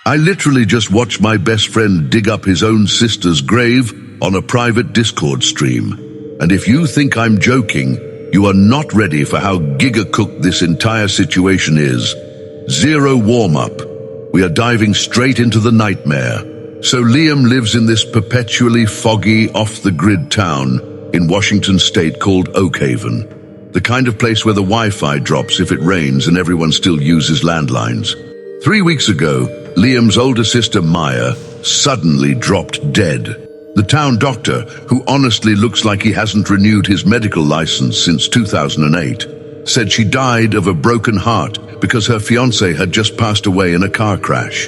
I literally just watched my best friend dig up his own sister's grave on a private Discord stream. And if you think I'm joking, you are not ready for how giga-cooked this entire situation is. Zero warm-up. We are diving straight into the nightmare. So Liam lives in this perpetually foggy, off-the-grid town in Washington state called Oakhaven. The kind of place where the Wi-Fi drops if it rains and everyone still uses landlines. 3 weeks ago, Liam's older sister Maya suddenly dropped dead. The town doctor, who honestly looks like he hasn't renewed his medical license since 2008, said she died of a broken heart because her fiancé had just passed away in a car crash.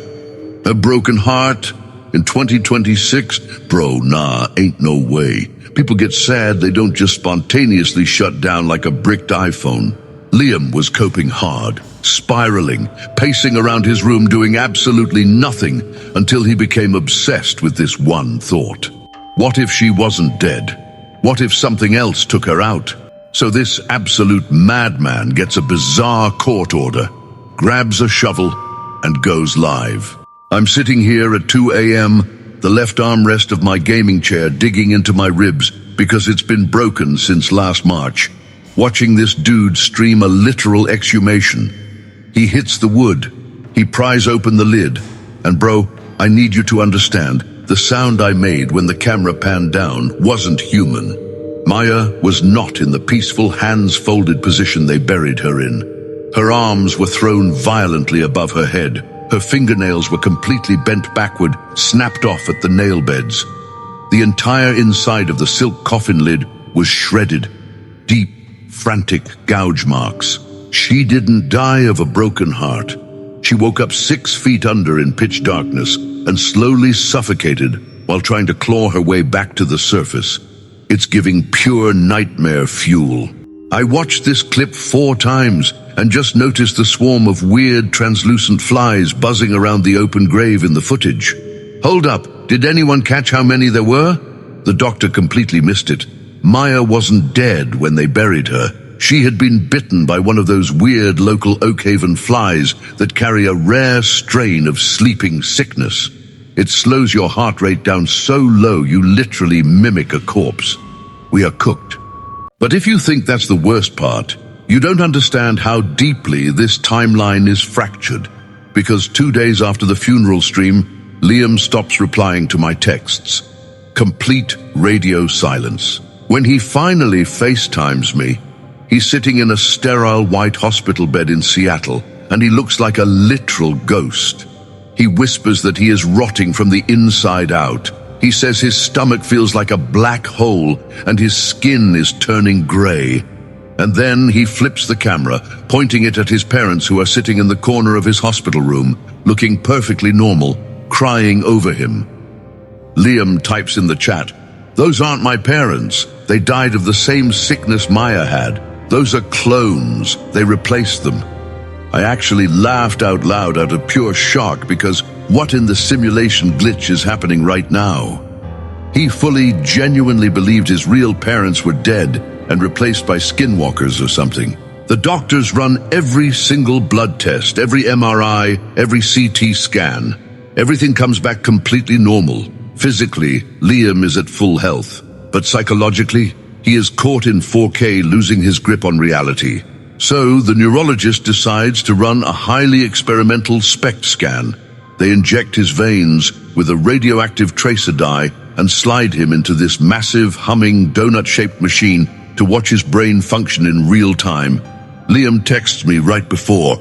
A broken heart? In 2026? Bro, nah, ain't no way. People get sad, they don't just spontaneously shut down like a bricked iPhone. Liam was coping hard, spiraling, pacing around his room doing absolutely nothing until he became obsessed with this one thought. What if she wasn't dead? What if something else took her out? So this absolute madman gets a bizarre court order, grabs a shovel, and goes live. I'm sitting here at 2 a.m., the left armrest of my gaming chair digging into my ribs because it's been broken since last March, watching this dude stream a literal exhumation. He hits the wood, he pries open the lid, and bro, I need you to understand, the sound I made when the camera panned down wasn't human. Maya was not in the peaceful hands-folded position they buried her in. Her arms were thrown violently above her head. Her fingernails were completely bent backward, snapped off at the nail beds. The entire inside of the silk coffin lid was shredded. Deep, frantic gouge marks. She didn't die of a broken heart. She woke up 6 feet under in pitch darkness and slowly suffocated while trying to claw her way back to the surface. It's giving pure nightmare fuel. I watched this clip 4 times and just noticed the swarm of weird translucent flies buzzing around the open grave in the footage. Hold up, did anyone catch how many there were? The doctor completely missed it. Maya wasn't dead when they buried her. She had been bitten by one of those weird local Oakhaven flies that carry a rare strain of sleeping sickness. It slows your heart rate down so low you literally mimic a corpse. We are cooked. But if you think that's the worst part, you don't understand how deeply this timeline is fractured. Because 2 days after the funeral stream, Liam stops replying to my texts. Complete radio silence. When he finally FaceTimes me, he's sitting in a sterile white hospital bed in Seattle, and he looks like a literal ghost. He whispers that he is rotting from the inside out. He says his stomach feels like a black hole, and his skin is turning gray. And then he flips the camera, pointing it at his parents who are sitting in the corner of his hospital room, looking perfectly normal, crying over him. Liam types in the chat, "Those aren't my parents. They died of the same sickness Maya had. Those are clones. They replaced them." I actually laughed out loud out of pure shock because what in the simulation glitch is happening right now? He fully, genuinely believed his real parents were dead and replaced by skinwalkers or something. The doctors run every single blood test, every MRI, every CT scan. Everything comes back completely normal. Physically, Liam is at full health. But psychologically, he is caught in 4K, losing his grip on reality. So the neurologist decides to run a highly experimental SPECT scan. They inject his veins with a radioactive tracer dye and slide him into this massive, humming, donut-shaped machine to watch his brain function in real time. Liam texts me right before,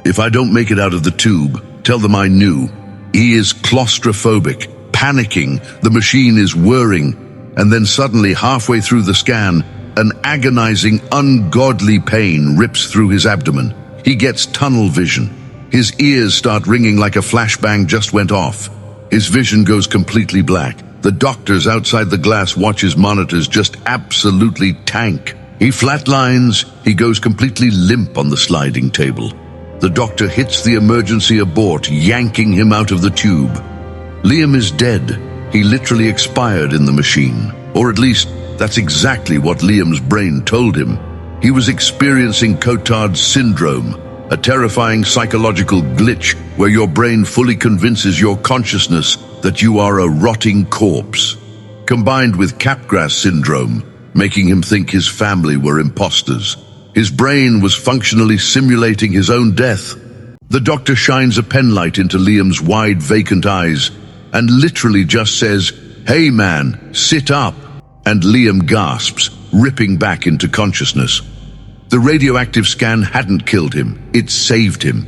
"If I don't make it out of the tube, tell them I knew." He is claustrophobic, panicking, the machine is whirring, and then suddenly halfway through the scan, an agonizing, ungodly pain rips through his abdomen. He gets tunnel vision. His ears start ringing like a flashbang just went off. His vision goes completely black. The doctors outside the glass watch his monitors just absolutely tank. He flatlines, he goes completely limp on the sliding table. The doctor hits the emergency abort, yanking him out of the tube. Liam is dead. He literally expired in the machine. Or at least, that's exactly what Liam's brain told him. He was experiencing Cotard's syndrome, a terrifying psychological glitch where your brain fully convinces your consciousness that you are a rotting corpse, combined with Capgras syndrome, making him think his family were imposters. His brain was functionally simulating his own death. The doctor shines a penlight into Liam's wide, vacant eyes and literally just says, "Hey man, sit up." And Liam gasps, ripping back into consciousness. The radioactive scan hadn't killed him, it saved him.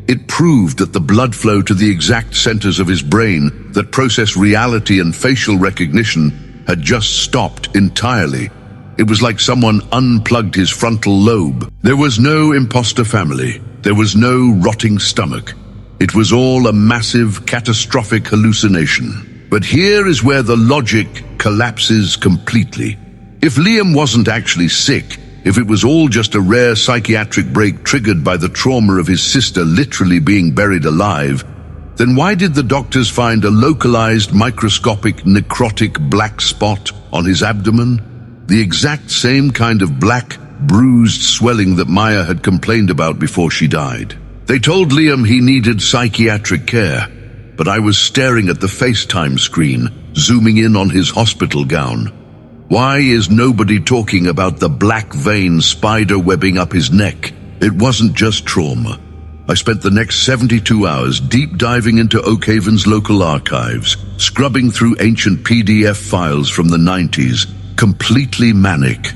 It proved that the blood flow to the exact centers of his brain that process reality and facial recognition had just stopped entirely. It was like someone unplugged his frontal lobe. There was no imposter family. There was no rotting stomach. It was all a massive, catastrophic hallucination. But here is where the logic collapses completely. If Liam wasn't actually sick, if it was all just a rare psychiatric break triggered by the trauma of his sister literally being buried alive, then why did the doctors find a localized, microscopic, necrotic black spot on his abdomen? The exact same kind of black, bruised swelling that Maya had complained about before she died. They told Liam he needed psychiatric care, but I was staring at the FaceTime screen, zooming in on his hospital gown. Why is nobody talking about the black vein spider webbing up his neck? It wasn't just trauma. I spent the next 72 hours deep diving into Oakhaven's local archives, scrubbing through ancient PDF files from the 90s, completely manic.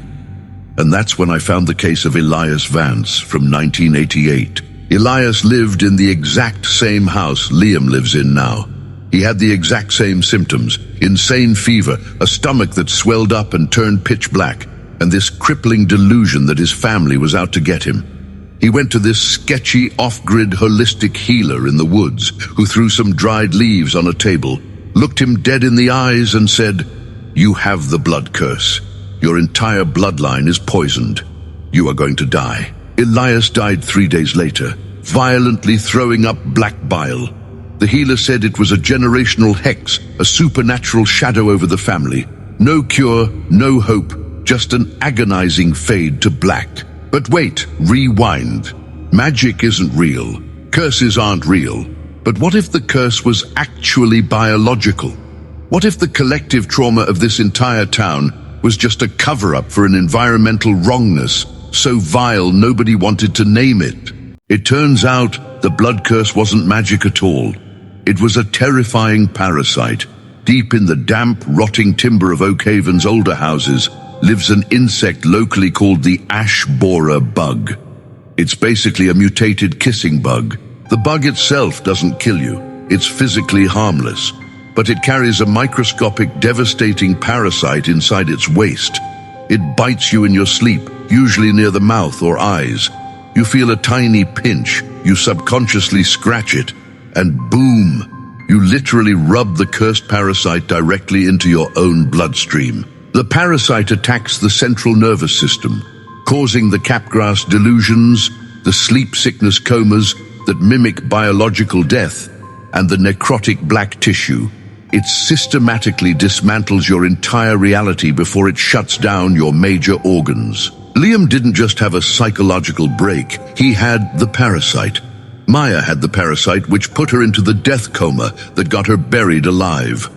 And that's when I found the case of Elias Vance from 1988. Elias lived in the exact same house Liam lives in now. He had the exact same symptoms: insane fever, a stomach that swelled up and turned pitch black, and this crippling delusion that his family was out to get him. He went to this sketchy, off-grid holistic healer in the woods who threw some dried leaves on a table, looked him dead in the eyes and said, "You have the blood curse. Your entire bloodline is poisoned. You are going to die." Elias died 3 days later, violently throwing up black bile. The healer said it was a generational hex, a supernatural shadow over the family. No cure, no hope, just an agonizing fade to black. But wait, rewind. Magic isn't real. Curses aren't real. But what if the curse was actually biological? What if the collective trauma of this entire town was just a cover-up for an environmental wrongness so vile nobody wanted to name it? It turns out the blood curse wasn't magic at all. It was a terrifying parasite. Deep in the damp, rotting timber of Oakhaven's older houses lives an insect locally called the ash borer bug. It's basically a mutated kissing bug. The bug itself doesn't kill you. It's physically harmless. But it carries a microscopic, devastating parasite inside its waist. It bites you in your sleep, usually near the mouth or eyes. You feel a tiny pinch, you subconsciously scratch it, and boom, you literally rub the cursed parasite directly into your own bloodstream. The parasite attacks the central nervous system, causing the Capgras delusions, the sleep sickness comas that mimic biological death, and the necrotic black tissue. It systematically dismantles your entire reality before it shuts down your major organs. Liam didn't just have a psychological break, he had the parasite. Maya had the parasite which put her into the death coma that got her buried alive.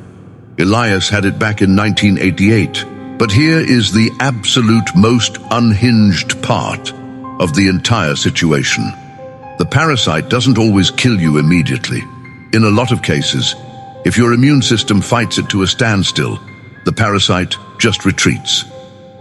Elias had it back in 1988. But here is the absolute most unhinged part of the entire situation. The parasite doesn't always kill you immediately. In a lot of cases, if your immune system fights it to a standstill, the parasite just retreats.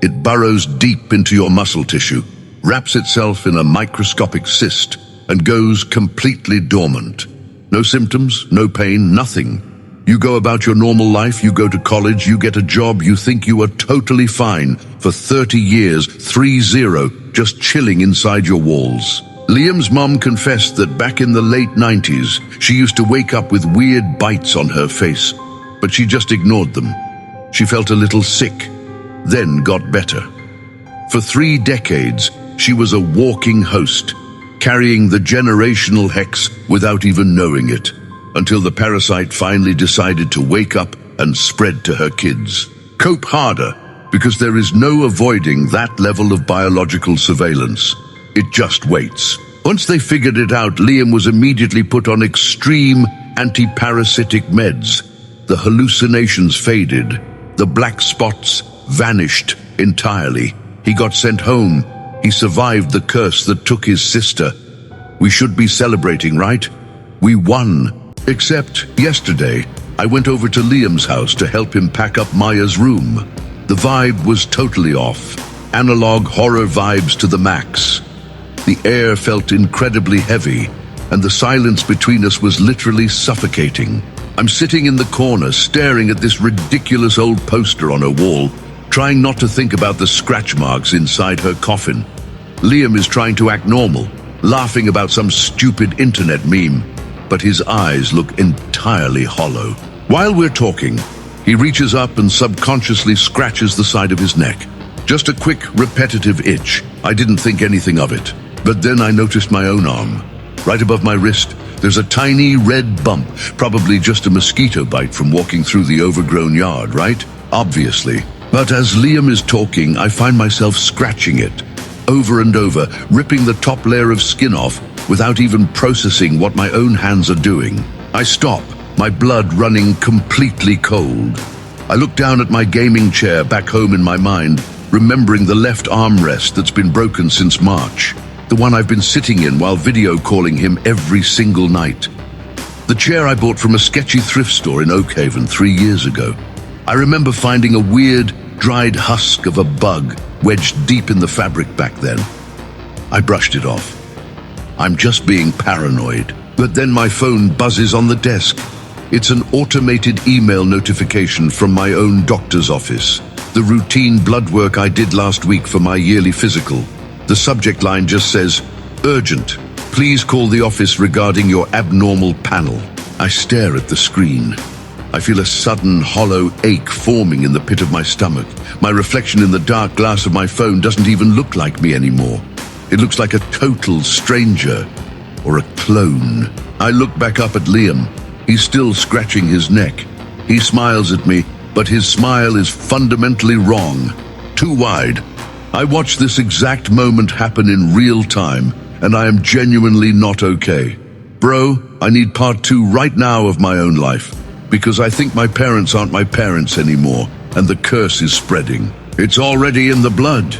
It burrows deep into your muscle tissue, wraps itself in a microscopic cyst, and goes completely dormant. No symptoms, no pain, nothing. You go about your normal life, you go to college, you get a job, you think you are totally fine for 30 years, 30, just chilling inside your walls. Liam's mom confessed that back in the late 90s, she used to wake up with weird bites on her face, but she just ignored them. She felt a little sick, then got better. For 3 decades, she was a walking host, carrying the generational hex without even knowing it, until the parasite finally decided to wake up and spread to her kids. Cope harder, because there is no avoiding that level of biological surveillance. It just waits. Once they figured it out, Liam was immediately put on extreme anti-parasitic meds. The hallucinations faded. The black spots vanished entirely. He got sent home. He survived the curse that took his sister. We should be celebrating, right? We won. Except yesterday, I went over to Liam's house to help him pack up Maya's room. The vibe was totally off. Analog horror vibes to the max. The air felt incredibly heavy, and the silence between us was literally suffocating. I'm sitting in the corner, staring at this ridiculous old poster on her wall, trying not to think about the scratch marks inside her coffin. Liam is trying to act normal, laughing about some stupid internet meme, but his eyes look entirely hollow. While we're talking, he reaches up and subconsciously scratches the side of his neck. Just a quick, repetitive itch. I didn't think anything of it. But then I noticed my own arm. Right above my wrist, there's a tiny red bump, probably just a mosquito bite from walking through the overgrown yard, right? Obviously. But as Liam is talking, I find myself scratching it, over and over, ripping the top layer of skin off without even processing what my own hands are doing. I stop, my blood running completely cold. I look down at my gaming chair back home in my mind, remembering the left armrest that's been broken since March. The one I've been sitting in while video calling him every single night. The chair I bought from a sketchy thrift store in Oakhaven 3 years ago. I remember finding a weird, dried husk of a bug wedged deep in the fabric back then. I brushed it off. I'm just being paranoid. But then my phone buzzes on the desk. It's an automated email notification from my own doctor's office. The routine blood work I did last week for my yearly physical. The subject line just says, "Urgent. Please call the office regarding your abnormal panel." I stare at the screen. I feel a sudden hollow ache forming in the pit of my stomach. My reflection in the dark glass of my phone doesn't even look like me anymore. It looks like a total stranger, or a clone. I look back up at Liam. He's still scratching his neck. He smiles at me, but his smile is fundamentally wrong. Too wide. I watch this exact moment happen in real time, and I am genuinely not okay. Bro, I need part 2 right now of my own life, because I think my parents aren't my parents anymore, and the curse is spreading. It's already in the blood.